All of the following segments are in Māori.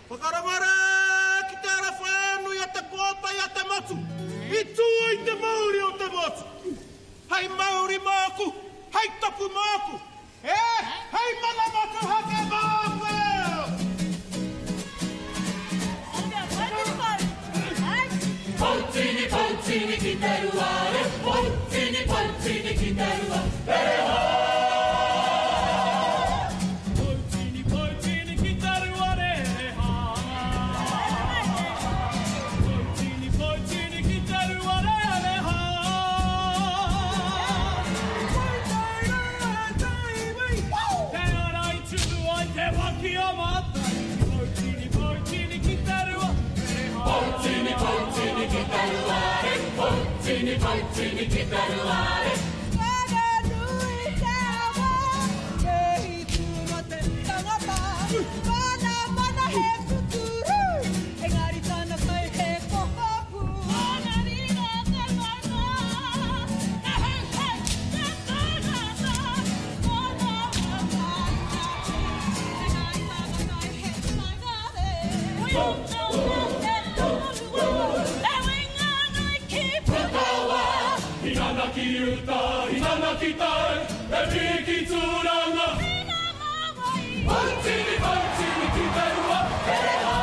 Whakarawara ki te ara whānui a te kōta i a te motu. I tua i te Māori o te motu. Hei Māori māku, hei tapu māku. Hei mana motu hake māku. Poutini, poutini ki te ruare. Poutini, poutini ki te ruare. Poutini ki te ruare. Whanganui te awa, ke hitu no te tangata. Mana he puturu, engari tana kai he kohapu. Mana rira te mana, hei te tangata. Mana wakaita, engari tana kai he tangare. Hinanaki uta, hinanaki tai, e piki tūranga. Poutini, poutini ki te rua, e ha.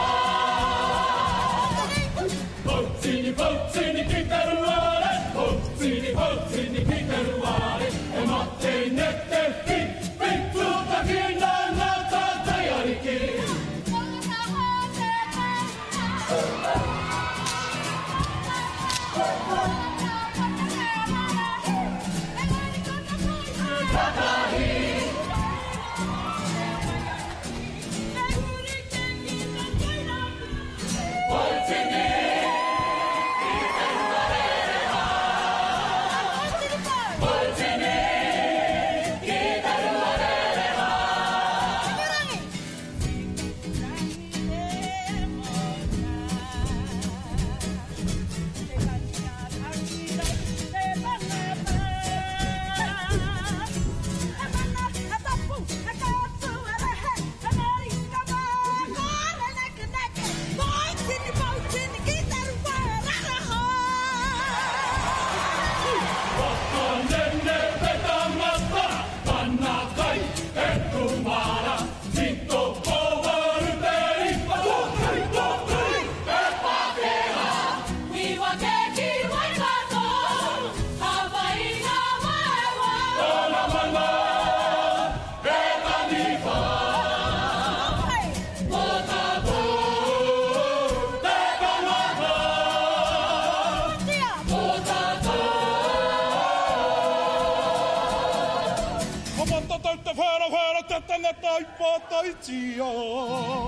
Poutini, poutini ki te ruare. Poutini, poutini ki te ruare. E mate nete ki, pitu taki nana tātai ariki.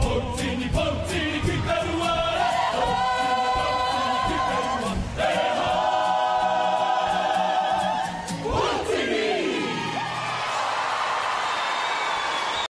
Poutini, poutini